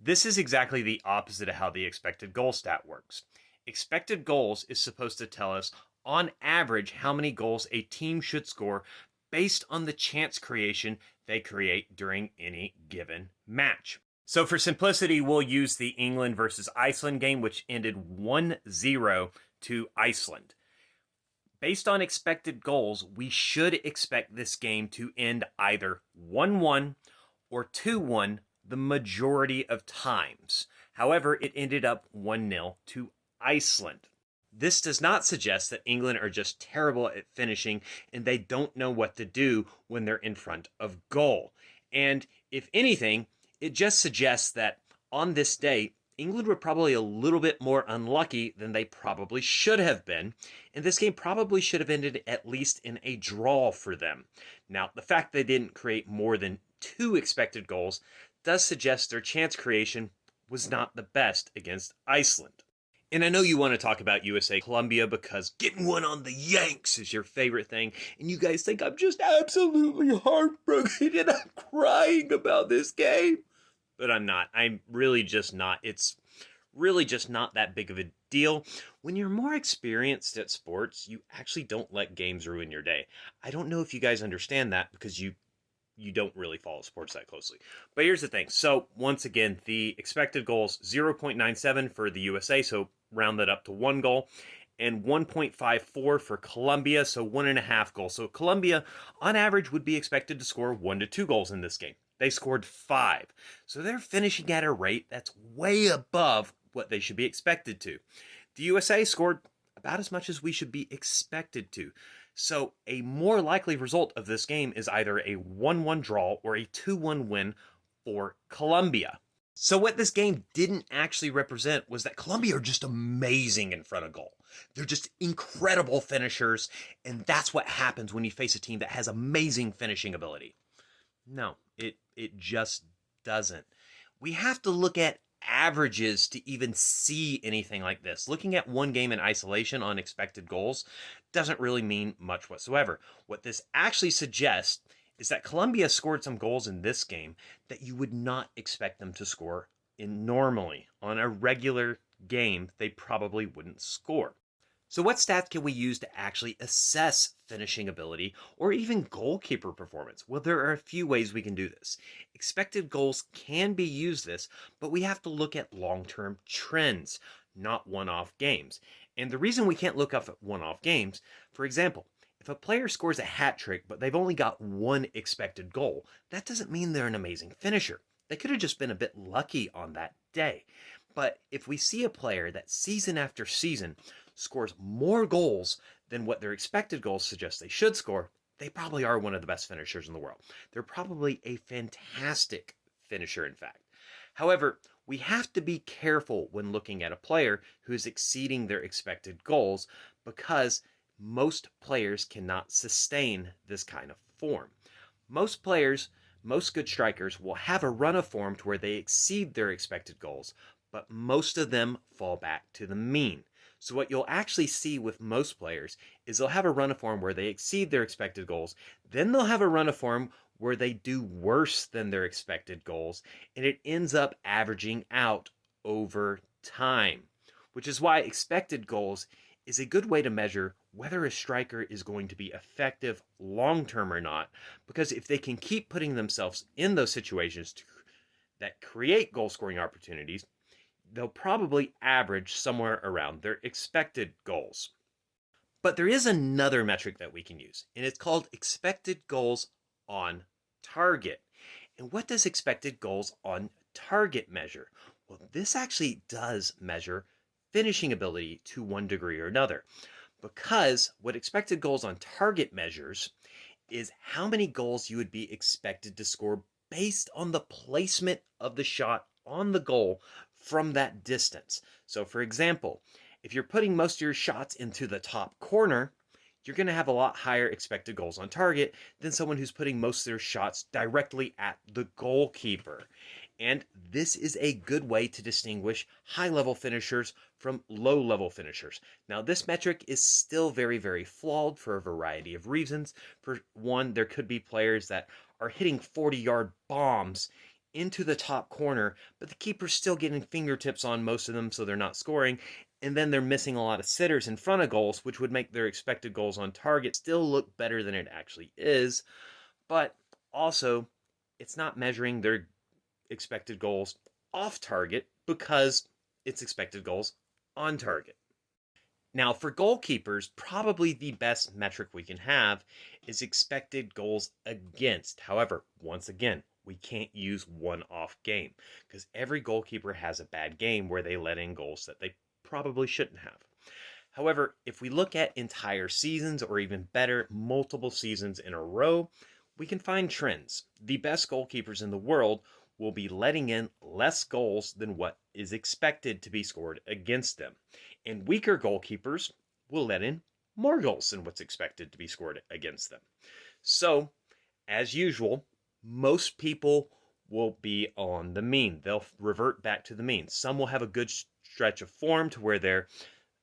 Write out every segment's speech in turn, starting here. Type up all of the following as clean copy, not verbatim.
This is exactly the opposite of how the expected goal stat works. Expected goals is supposed to tell us, on average, how many goals a team should score based on the chance creation they create during any given match. So, for simplicity, we'll use the England versus Iceland game, which ended 1-0 to Iceland. Based on expected goals, we should expect this game to end either 1-1 or 2-1 the majority of times. However, it ended up 1-0 to Iceland. This does not suggest that England are just terrible at finishing and they don't know what to do when they're in front of goal. And if anything, it just suggests that on this day, England were probably a little bit more unlucky than they probably should have been, and this game probably should have ended at least in a draw for them. Now, the fact they didn't create more than 2 expected goals does suggest their chance creation was not the best against Iceland. And I know you want to talk about USA Colombia because getting one on the Yanks is your favorite thing, and you guys think I'm just absolutely heartbroken and I'm crying about this game. But I'm not. I'm really just not. It's really just not that big of a deal. When you're more experienced at sports, you actually don't let games ruin your day. I don't know if you guys understand that because you don't really follow sports that closely. But here's the thing. So once again, the expected goals 0.97 for the USA, so round that up to 1 goal, and 1.54 for Colombia, so 1.5 goals. So Colombia, on average, would be expected to score 1 to 2 goals in this game. They scored 5. So they're finishing at a rate that's way above what they should be expected to. The USA scored about as much as we should be expected to. So a more likely result of this game is either a 1-1 draw or a 2-1 win for Colombia. So what this game didn't actually represent was that Colombia are just amazing in front of goal. They're just incredible finishers, and that's what happens when you face a team that has amazing finishing ability. No, it just doesn't. We have to look at averages to even see anything like this. Looking at one game in isolation on expected goals doesn't really mean much whatsoever. What this actually suggests is that Colombia scored some goals in this game that you would not expect them to score in normally. On a regular game, they probably wouldn't score. So what stats can we use to actually assess finishing ability or even goalkeeper performance? Well, there are a few ways we can do this. Expected goals can be used this, but we have to look at long-term trends, not one-off games. And the reason we can't look up at one-off games, for example, if a player scores a hat trick but they've only got 1 expected goal, that doesn't mean they're an amazing finisher. They could have just been a bit lucky on that day. But if we see a player that season after season scores more goals than what their expected goals suggest they should score, they probably are one of the best finishers in the world. They're probably a fantastic finisher, in fact. However, we have to be careful when looking at a player who's exceeding their expected goals because most players cannot sustain this kind of form. Most players, most good strikers, will have a run of form to where they exceed their expected goals, but most of them fall back to the mean. So what you'll actually see with most players is they'll have a run of form where they exceed their expected goals, then they'll have a run of form where they do worse than their expected goals, and it ends up averaging out over time, which is why expected goals is a good way to measure whether a striker is going to be effective long term or not, because if they can keep putting themselves in those situations that create goal scoring opportunities, they'll probably average somewhere around their expected goals. But there is another metric that we can use, and it's called expected goals on target. And what does expected goals on target measure? Well, this actually does measure finishing ability to one degree or another. Because what expected goals on target measures is how many goals you would be expected to score based on the placement of the shot on the goal from that distance. So, for example, if you're putting most of your shots into the top corner, you're going to have a lot higher expected goals on target than someone who's putting most of their shots directly at the goalkeeper. And this is a good way to distinguish high-level finishers from low-level finishers. Now, this metric is still very, very flawed for a variety of reasons. For one, there could be players that are hitting 40-yard bombs into the top corner, but the keeper's still getting fingertips on most of them, so they're not scoring. And then they're missing a lot of sitters in front of goals, which would make their expected goals on target still look better than it actually is. But also, it's not measuring their expected goals off target because it's expected goals on target. Now, for goalkeepers, probably the best metric we can have is expected goals against. However, once again, we can't use one off game because every goalkeeper has a bad game where they let in goals that they probably shouldn't have. However, if we look at entire seasons or even better, multiple seasons in a row, we can find trends. The best goalkeepers in the world will be letting in less goals than what is expected to be scored against them. And weaker goalkeepers will let in more goals than what's expected to be scored against them. So, as usual, most people will be on the mean. They'll revert back to the mean. Some will have a good stretch of form to where they're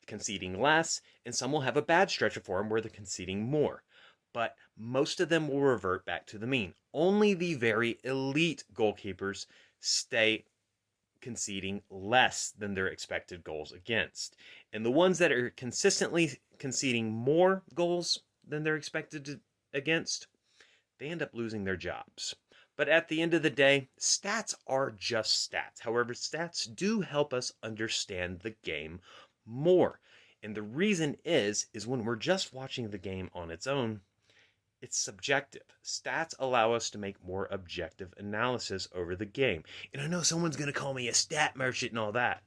conceding less, and some will have a bad stretch of form where they're conceding more. But most of them will revert back to the mean. Only the very elite goalkeepers stay conceding less than their expected goals against. And the ones that are consistently conceding more goals than they're expected against, they end up losing their jobs. But at the end of the day, stats are just stats. However, stats do help us understand the game more. And the reason is when we're just watching the game on its own, it's subjective. Stats allow us to make more objective analysis over the game. And I know someone's going to call me a stat merchant and all that,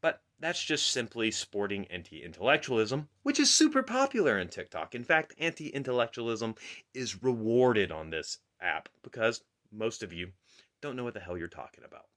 but that's just simply sporting anti-intellectualism, which is super popular in TikTok. In fact, anti-intellectualism is rewarded on this app because most of you don't know what the hell you're talking about.